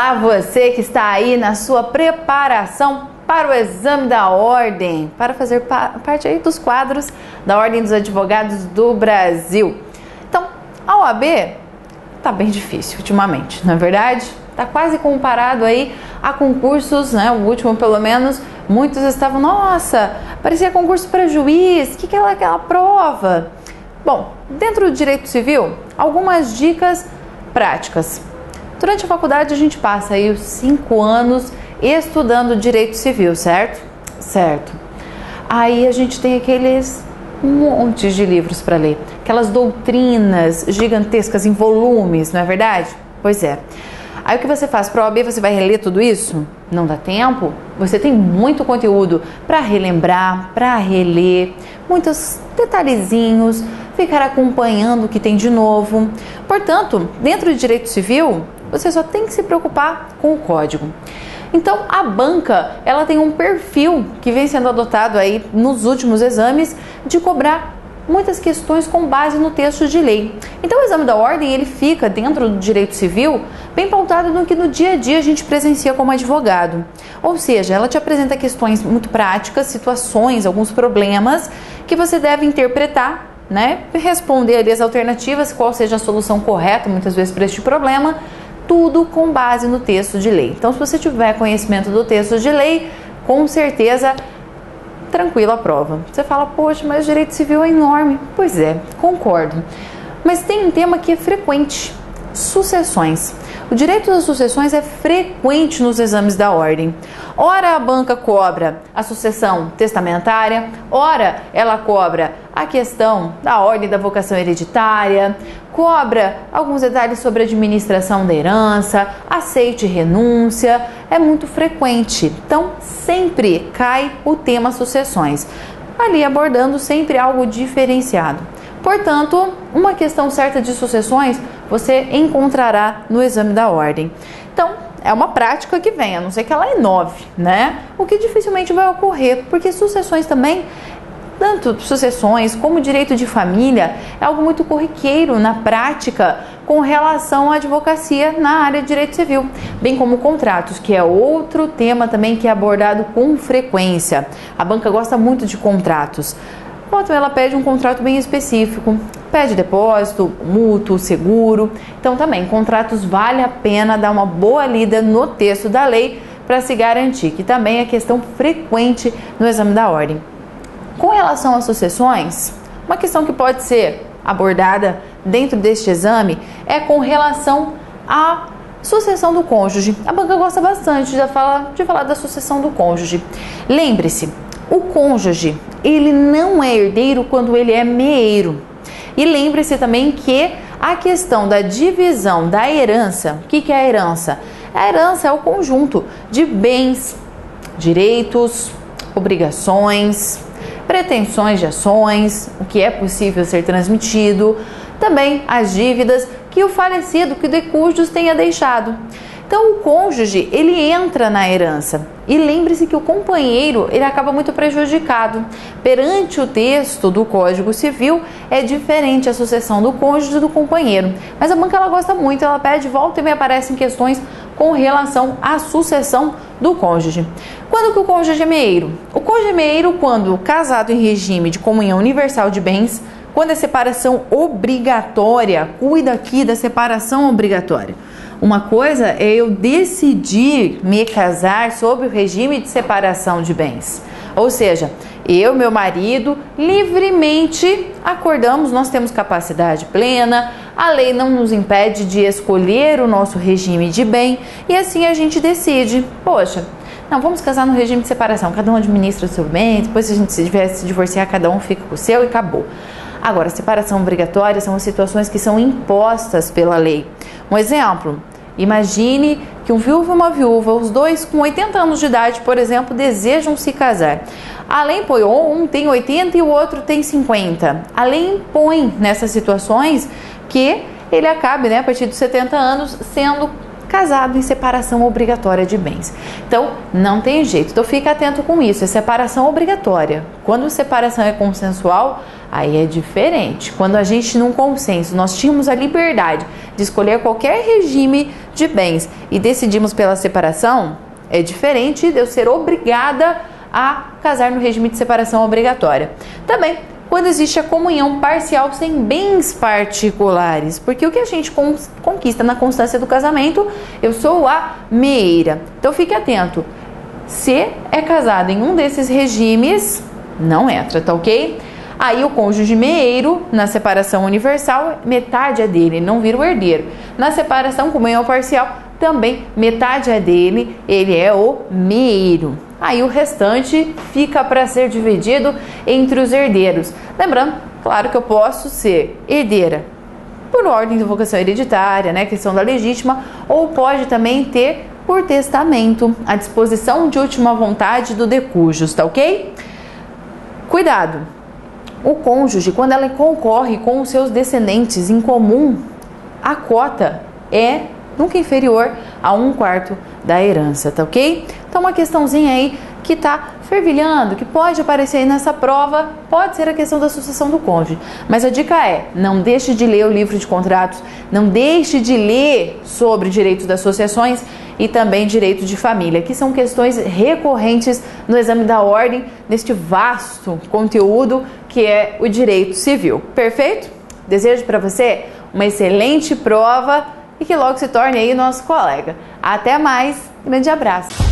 Olá, você que está aí na sua preparação para o exame da ordem, para fazer parte aí dos quadros da Ordem dos Advogados do Brasil. Então, a OAB está bem difícil ultimamente, não é verdade? Está quase comparado aí a concursos, né? O último pelo menos, muitos estavam, nossa, parecia concurso para juiz, o que é aquela prova? Bom, dentro do direito civil, algumas dicas práticas. Durante a faculdade a gente passa aí os 5 anos estudando direito civil, certo? Certo. Aí a gente tem aqueles montes de livros para ler, aquelas doutrinas gigantescas em volumes, não é verdade? Pois é. Aí o que você faz para a OAB? Você vai reler tudo isso? Não dá tempo? Você tem muito conteúdo para relembrar, para reler, muitos detalhezinhos, ficar acompanhando o que tem de novo. Portanto, dentro do direito civil, você só tem que se preocupar com o código. Então, a banca, ela tem um perfil que vem sendo adotado aí nos últimos exames de cobrar muitas questões com base no texto de lei. Então, o exame da ordem, ele fica dentro do direito civil bem pautado no que no dia a dia a gente presencia como advogado. Ou seja, ela te apresenta questões muito práticas, situações, alguns problemas que você deve interpretar, né? Responder ali as alternativas, qual seja a solução correta, muitas vezes, para este problema, tudo com base no texto de lei. Então, se você tiver conhecimento do texto de lei, com certeza, tranquilo a prova. Você fala, poxa, mas o direito civil é enorme. Pois é, concordo. Mas tem um tema que é frequente, sucessões. O direito das sucessões é frequente nos exames da ordem. Ora a banca cobra a sucessão testamentária, ora ela cobra a questão da ordem da vocação hereditária, cobra alguns detalhes sobre a administração da herança, aceite e renúncia, é muito frequente. Então, sempre cai o tema sucessões, ali abordando sempre algo diferenciado. Portanto, uma questão certa de sucessões você encontrará no exame da ordem. Então, é uma prática que vem, a não ser que ela inove, né? O que dificilmente vai ocorrer, porque sucessões também, tanto sucessões como direito de família, é algo muito corriqueiro na prática com relação à advocacia na área de direito civil, bem como contratos, que é outro tema também que é abordado com frequência. A banca gosta muito de contratos. Então, ela pede um contrato bem específico, pede depósito, mútuo, seguro. Então, também, contratos vale a pena dar uma boa lida no texto da lei para se garantir, que também é questão frequente no exame da ordem. Com relação às sucessões, uma questão que pode ser abordada dentro deste exame é com relação à sucessão do cônjuge. A banca gosta bastante de falar da sucessão do cônjuge. Lembre-se, o cônjuge, ele não é herdeiro quando ele é meeiro. E lembre-se também que a questão da divisão da herança, o que é a herança? A herança é o conjunto de bens, direitos, obrigações, pretensões de ações, o que é possível ser transmitido, também as dívidas que o falecido, que o decujus tenha deixado. Então, o cônjuge, ele entra na herança. E lembre-se que o companheiro, ele acaba muito prejudicado. Perante o texto do Código Civil, é diferente a sucessão do cônjuge do companheiro. Mas a banca, ela gosta muito, ela pede, volta e me aparecem questões com relação à sucessão do cônjuge. Quando que o cônjuge é meeiro? O cônjuge é meeiro quando casado em regime de comunhão universal de bens, quando é separação obrigatória, cuida aqui da separação obrigatória. Uma coisa é eu decidir me casar sob o regime de separação de bens. Ou seja, eu e meu marido livremente acordamos, nós temos capacidade plena, a lei não nos impede de escolher o nosso regime de bem e assim a gente decide, poxa, não, vamos casar no regime de separação, cada um administra o seu bem, depois se a gente se divorciar, cada um fica com o seu e acabou. Agora, separação obrigatória são as situações que são impostas pela lei. Um exemplo, imagine que um viúvo e uma viúva, os dois com 80 anos de idade, por exemplo, desejam se casar. A lei impõe, um tem 80 e o outro tem 50. A lei impõe nessas situações que ele acabe, a partir dos 70 anos, sendo casado em separação obrigatória de bens. Então, não tem jeito. Então, fica atento com isso. É separação obrigatória. Quando a separação é consensual, aí é diferente. Quando a gente, num consenso, nós tínhamos a liberdade de escolher qualquer regime de bens e decidimos pela separação, é diferente de eu ser obrigada a casar no regime de separação obrigatória. Também, quando existe a comunhão parcial sem bens particulares, porque o que a gente conquista na constância do casamento, eu sou a meeira. Então fique atento, se é casado em um desses regimes, não entra, tá ok? Aí o cônjuge meeiro, na separação universal, metade é dele, não vira o herdeiro. Na separação comunhão parcial, também metade é dele, ele é o meeiro. Aí o restante fica para ser dividido entre os herdeiros. Lembrando, claro que eu posso ser herdeira por ordem de vocação hereditária, né, questão da legítima, ou pode também ter por testamento, à disposição de última vontade do decujus, tá ok? Cuidado! O cônjuge, quando ela concorre com os seus descendentes em comum, a cota é nunca inferior a 1/4 da herança, tá ok? Então uma questãozinha aí que tá fervilhando, que pode aparecer aí nessa prova, pode ser a questão da sucessão do cônjuge. Mas a dica é, não deixe de ler o livro de contratos, não deixe de ler sobre direitos das associações e também direito de família, que são questões recorrentes no exame da ordem, neste vasto conteúdo que é o direito civil. Perfeito? Desejo para você uma excelente prova e que logo se torne aí nosso colega. Até mais, grande abraço!